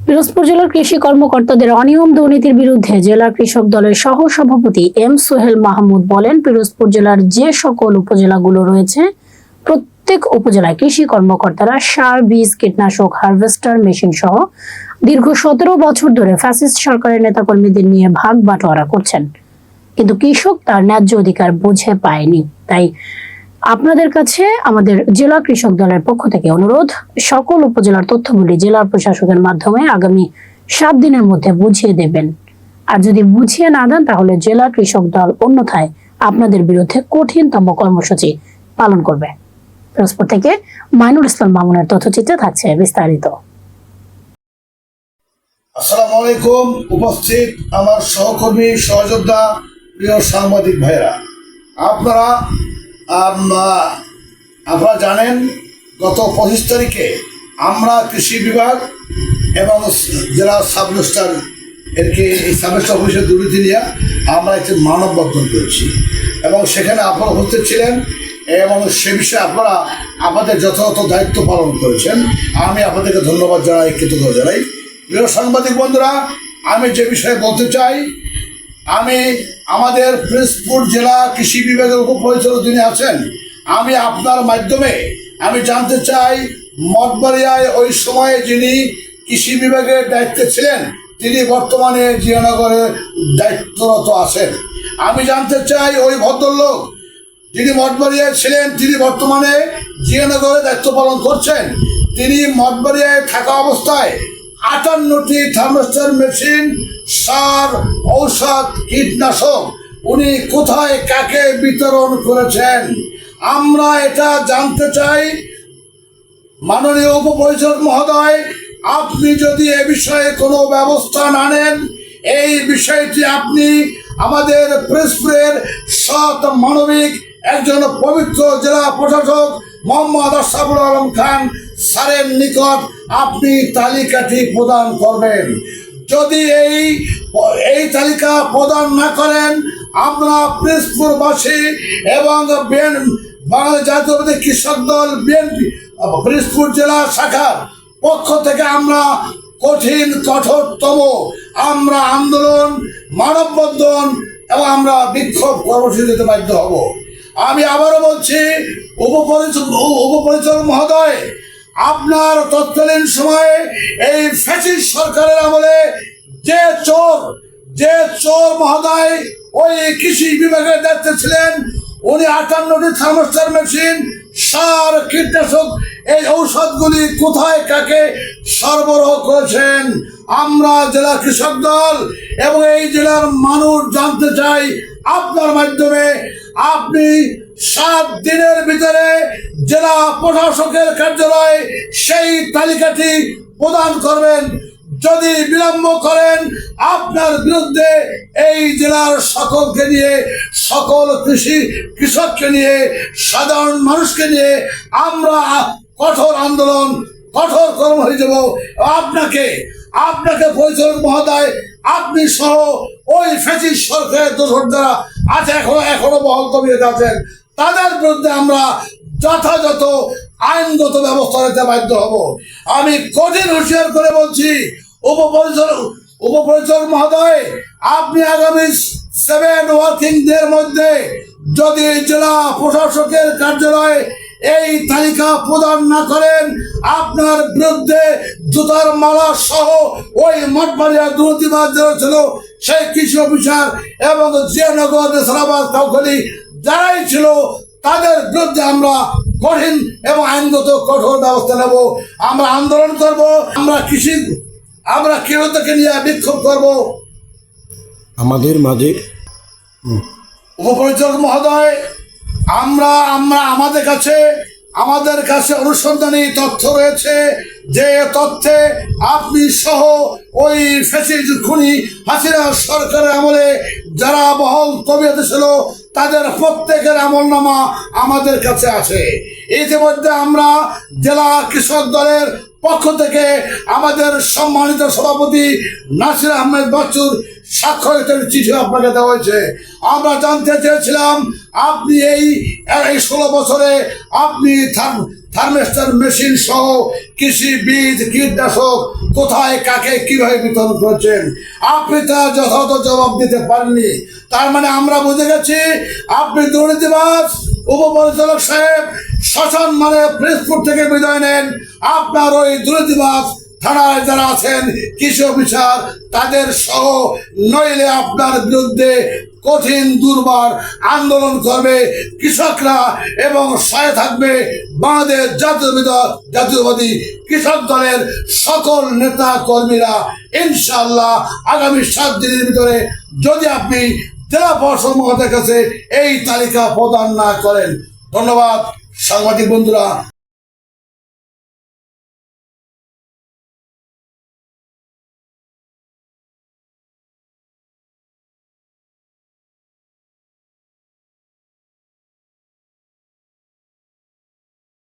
পিরোজপুর জেলার কৃষি কর্মকর্তাদের অনিয়ম দুর্নীতির বিরুদ্ধে জেলা কৃষক দলের সহ সভাপতি এম সোহেল মাহমুদ বলেন, পিরোজপুর জেলার যে সকল উপজেলাগুলো রয়েছে প্রত্যেক উপজেলায় কৃষি কর্মকর্তারা সার, বীজ, কীটনাশক, হারভেস্টার মেশিন সহ দীর্ঘ 17 বছর ধরে ফ্যাসিস্ট সরকারের নেতাকর্মীদের নিয়ে ভাগ বাটোয়ারা করছেন, কিন্তু কৃষক তার ন্যায্য অধিকার বুঝে পায়নি। তাই আপনাদের কাছে আমাদের জেলা কৃষক দলের পক্ষ থেকে অনুরোধ, সকল উপজেলার তথ্যগুলি জেলা প্রশাসকের মাধ্যমে আগামী 7 দিনের মধ্যে বুঝিয়ে দেবেন। আর যদি বুঝিয়ে না দেন তাহলে জেলা কৃষক দল অন্যথায় আপনাদের বিরুদ্ধে কঠিনতম কর্মসূচি পালন করবে। পিরোজপুর থেকে মাইনুল ইসলাম মামুনের তথ্যচিত্রে থাকছে বিস্তারিত। আসসালামু আলাইকুম। উপস্থিত আমার সহকর্মী, সহযোদ্ধা, প্রিয় সাংবাদিক ভাইরা, আপনারা জানেন গত 25 তারিখে আমরা কৃষি বিভাগ এবং জেলা সাব রেজিস্ট্রার এই সাব রেজিস্ট্রার অফিসের দুর্নীতি নিয়ে আমরা একটি মানববন্ধন করেছি এবং সেখানে আপনারা উপস্থিত ছিলেন এবং সে বিষয়ে আপনারা আমাদের যথাযথ দায়িত্ব পালন করেছেন। আমি আপনাদেরকে ধন্যবাদ জানাই, কৃতজ্ঞতা জানাই। প্রিয় সাংবাদিক বন্ধুরা, আমি যে বিষয়ে বলতে চাই, আমি আমাদের পিরোজপুর জেলা কৃষি বিভাগের উপপরিচালক যিনি আছেন, আমি আপনার মাধ্যমে আমি জানতে চাই, মঠবাড়িয়ায় ওই সময়ে যিনি কৃষি বিভাগের দায়িত্বে ছিলেন তিনি বর্তমানে জিয়ানগরে দায়িত্বরত আছেন। আমি জানতে চাই ওই ভদ্রলোক যিনি মঠবাড়িয়ায় ছিলেন তিনি বর্তমানে জিয়ানগরে দায়িত্ব পালন করছেন। তিনি মঠবাড়িয়ায় থাকা অবস্থায় 58টি থার্মোস্টার মেশিন, সার, ঔষধ, কীটনাশক উনি কোথায় কাকে বিতরণ করেছেন আমরা এটা জানতে চাই। মাননীয় উপপরিচালক মহোদয়, আপনি যদি এ বিষয়ে কোনো ব্যবস্থা না নেন, এই বিষয়টি আপনি আমাদের পিরোজপুরের সৎ মানবিক একজন পবিত্র জেলা প্রশাসক মোহাম্মদ আশরাফুল আলম খান স্যারের নিকট আপনি তালিকাটি প্রদান করবেন। যদি এই তালিকা প্রদান না করেন, আমরা পিরোজপুরবাসী এবং বাংলাদেশ জাতীয়তাবাদী কৃষক দল বিএনপি পিরোজপুর জেলা শাখার পক্ষ থেকে আমরা কঠোরতম আমরা আন্দোলন, মানববন্ধন এবং আমরা বিক্ষোভ কর্মসূচি দিতে বাধ্য হব। আমি আবারও বলছি, উপপরিচালক মহোদয়, আপনার তৎকালীন সময়ে এই ফ্যাসিস্ট সরকারের আমলে যে চোর মহোদয় ওই কৃষি বিভাগের দায়িত্বে ছিলেন, উনি 58টি থার্মোস্টার মেশিন, সার, কীটনাশক এই ঔষধগুলি কোথায় কাকে সরবরাহ করেছেন আমরা জেলা কৃষক দল এবং এই জেলার মানুষ জানতে চাই। আপনার মাধ্যমে আপনি 7 দিনের ভিতরে জেলা প্রশাসকের কার্যালয়ে সেই তালিকাটি প্রদান করবেন। যদি বিলম্ব করেন, আপনার বিরুদ্ধে এই জেলার সকলকে নিয়ে, সকল কৃষককে নিয়ে, সাধারণ মানুষকে নিয়ে আমরা কঠোর আন্দোলন, কঠোর কর্ম হয়ে যাব। আপনাকে পরিচালক মহোদয়, আপনি সহ ওই ফ্যাসিস্ট সরকারের দোষর যারা আছে এখনো বহল তবিয়তে আছেন, তাদের বিরুদ্ধে আমরা যথাযথ আইনগত ব্যবস্থা নিতে বাধ্য হব। আমি কঠিন হুঁশিয়ার করে বলছি, উপপরিচালক মহোদয়, আপনি আগামী 7 ওয়ার্কিং ডের মধ্যে যদি জেলা প্রশাসকের কার্যালয়ে এই তালিকা প্রদান না করেন, আপনার বিরুদ্ধে জুতার মালা সহ ওই মঠবাড়িয়া দুর্নীতিবাজ যারা ছিল সেই কৃষি অফিসার এবং জিয়ানগর, নেসারাবাদ, কাউখালী যারাই ছিল তাদের বিরুদ্ধে আমরা কঠিন এবং আইনগত কঠোর ব্যবস্থা নেব। আমরা আন্দোলন করব, আমরা কৃষককে নিয়ে বিক্ষোভ করব। আমাদের মাঝে উপপরিচালক মহোদয়, আমাদের কাছে অনুসন্ধানী তথ্য রয়েছে, যে তথ্যে আপনি সহ ওই ফ্যাসিস্ট খুনি হাসিনা সরকারের আমলে যারা বহল তবিয়তে ছিল তাদের প্রত্যেকের আমলনামা আমাদের কাছে আছে। ইতিমধ্যে আমরা জেলা কৃষক দলের পক্ষ থেকে আমাদের সম্মানিত সভাপতি নাসির আহমেদ বাচ্চুর স্বাক্ষরিত চিঠি আপনাকে দেওয়া হয়েছে। আমরা জানতে চেয়েছিলাম আপনি এই 16 বছরে আপনি থার্মেস্টার মেশিন সহ কৃষি বীজ কীটনাশক কোথায় কাকে কিভাবে বিতরণ করেছেন, আপনি তা যথাযথ জবাব দিতে পারেননি। তার মানে আমরা বুঝে গেছি আপনি দুর্নীতিবাজ। উপপরিচালক সাহেব, শ্মশান মানে প্রেসপুর থেকে বিদায় নেন। আপনার ওই দুর্নীতিবাজ থানায় যারা আছেন কৃষি অফিসার তাদের সহ, নইলে আপনার বিরুদ্ধে কঠিন দুর্বার আন্দোলন করবে কৃষকরা এবং সাথে থাকবে বাংলাদেশ জাতীয়বাদী কৃষক দলের সকল নেতা কর্মীরা। ইনশাআল্লাহ আগামী 7 দিনের ভিতরে যদি আপনি জেলা পরিষদ মহোদয়ের কাছে এই তালিকা প্রদান না করেন। ধন্যবাদ সাংবাদিক বন্ধুরা।